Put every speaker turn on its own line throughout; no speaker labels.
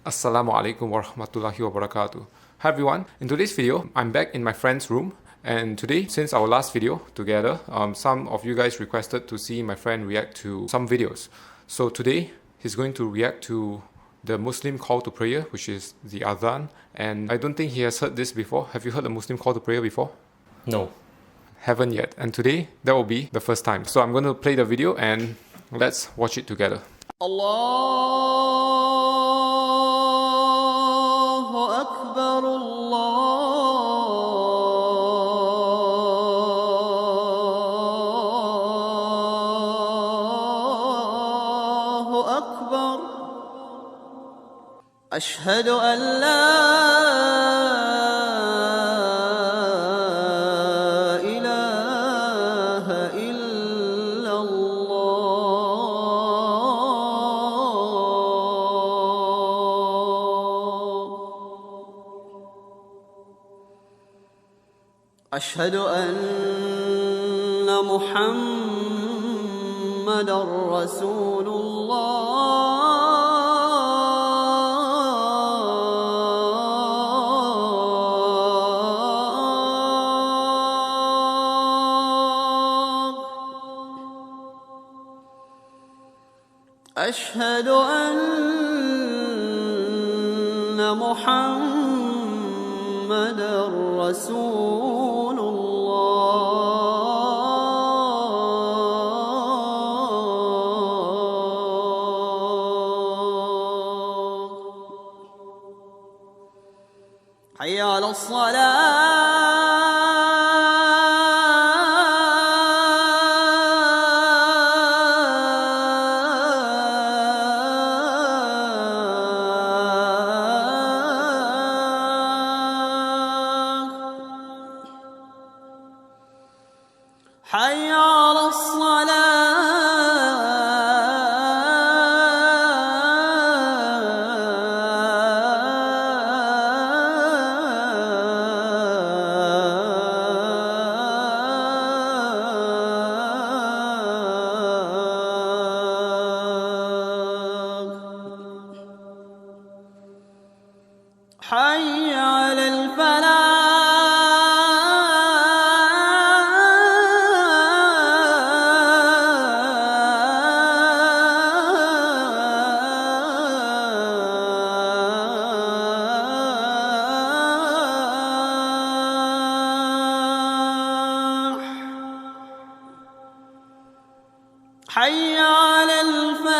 Assalamu alaikum wa rahmatullahi wa barakatuh. Hi everyone, in today's video, I'm back in my friend's room, and today, since our last video together, some of you guys requested to see my friend react to some videos. So today, he's going to react to the Muslim call to prayer, which is the Adhan, and I don't think he has heard this before. Have you heard the Muslim call to prayer before?
No.
Haven't yet, and today, that will be the first time. So I'm going to play the video and let's watch it together.
الله أكبر الله أكبر أشهد أن لا إله إلا الله أشهد أن محمدًا رسول الله أشهد أن محمدًا رسول الله حي على الصلاة حي على الصلاة حي على الفلاح حي على الفلاح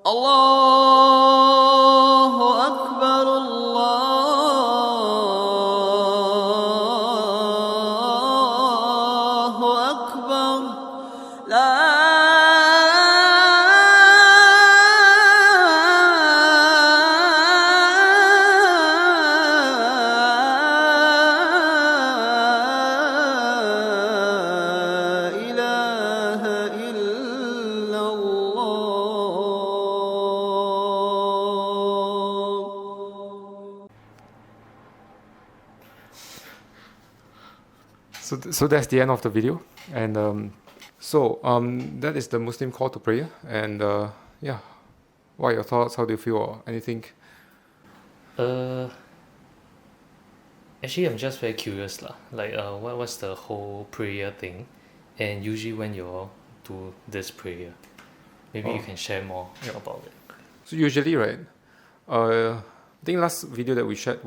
الله أكبر الله أكبر لا إله إلا الله
So that's the end of the video, and that is the Muslim call to prayer, and yeah, what are your thoughts? How do you feel, or anything?
Actually, I'm just very curious lah. Like, what's the whole prayer thing, and usually when you all do this prayer, maybe you can share more about it.
So usually, right, I think last video that we shared,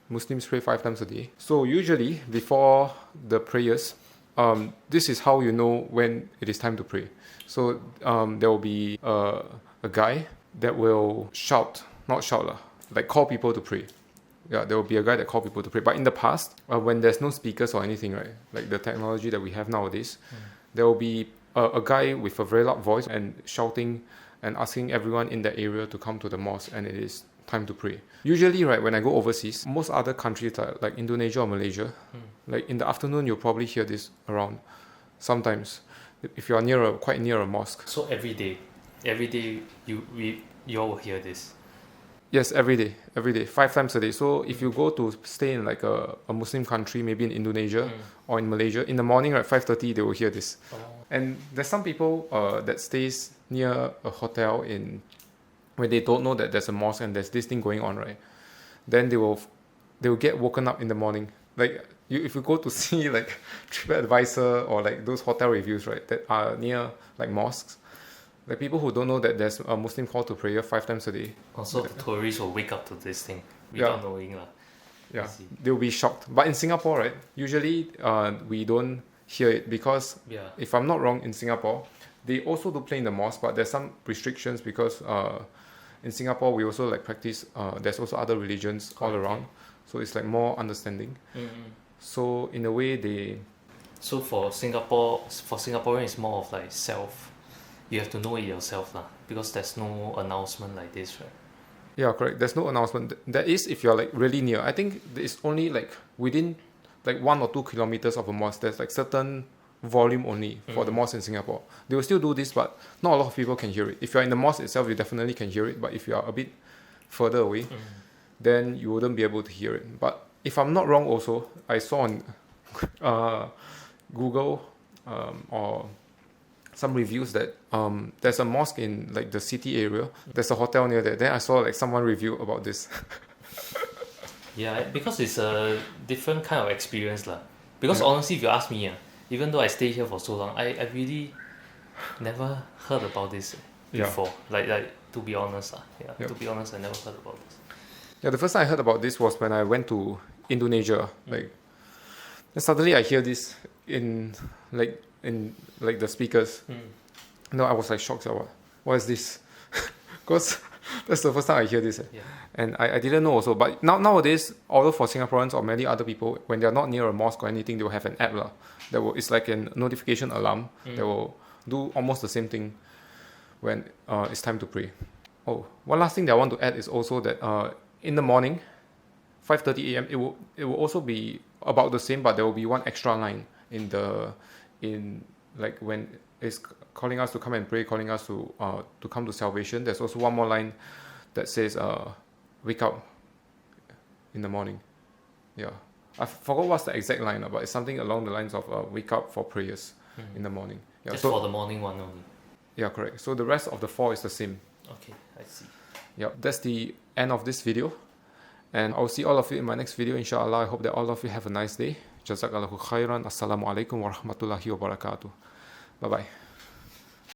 Muslims pray 5 times a day. So usually before the prayers, this is how you know when it is time to pray. So there will be a guy that will like call people to pray. Yeah, there will be a guy that call people to pray. But in the past, when there's no speakers or anything, right, like the technology that we have nowadays, there will be a guy with a very loud voice and shouting and asking everyone in that area to come to the mosque, and it is time to pray. Usually, right, when I go overseas, most other countries like Indonesia or Malaysia, like in the afternoon, you'll probably hear this around sometimes if you are quite near a mosque.
So every day? every day you all will hear this.
Yes, every day, 5 times a day. So if you go to stay in like a Muslim country, maybe in Indonesia or in Malaysia, in the morning at 5:30 they will hear this.
Oh.
And there's some people that stays near a hotel where they don't know that there's a mosque and there's this thing going on, right? Then they will get woken up in the morning. Like if you go to see like TripAdvisor or like those hotel reviews, right, that are near like mosques, like people who don't know that there's a Muslim call to prayer 5 times a day.
Also, the tourists will wake up to this thing without knowing.
Yeah, they'll be shocked. But in Singapore, right, usually we don't hear it because if I'm not wrong, in Singapore, they also do play in the mosque, but there's some restrictions because in Singapore we also like practice. There's also other religions all around, so it's like more understanding. So in a way,
So for Singaporean, it's more of like self. You have to know it yourself, because there's no announcement like this, right?
Yeah, correct. There's no announcement. There is if you're like really near. I think it's only like within like 1 or 2 kilometers of a mosque. There's like certain volume only for the mosque in Singapore. They will still do this, but not a lot of people can hear it. If you're in the mosque itself, you definitely can hear it. But if you are a bit further away, then you wouldn't be able to hear it. But if I'm not wrong, also I saw on Google or some reviews that there's a mosque in like the city area. There's a hotel near there. Then I saw like someone review about this.
Yeah, because it's a different kind of experience, Because honestly, if you ask me, even though I stay here for so long, I really never heard about this before. Like to be honest, to be honest, I never heard about this.
Yeah, the first time I heard about this was when I went to Indonesia. Like, then suddenly I hear this in the speakers. No, I was like shocked. What is this? Because that's the first time I hear this. And I didn't know also. But nowadays, although for Singaporeans or many other people, when they're not near a mosque or anything, they will have an app it's like a notification alarm that will do almost the same thing when it's time to pray. Oh, one last thing that I want to add is also that in the morning, 5:30 a.m. it will also be about the same, but there will be one extra line in like when it's calling us to come and pray, calling us to come to salvation. There's also one more line that says wake up in the morning. Yeah, I forgot what's the exact line, but it's something along the lines of wake up for prayers in the morning. Yeah,
Just for the morning one only.
Yeah, correct. So the rest of the 4 is the same.
Okay, I see.
Yeah, that's the end of this video. And I'll see all of you in my next video, inshallah. I hope that all of you have a nice day. Jazakallahu khairan. Assalamu alaikum wa rahmatullahi wa barakatuh. Bye-bye.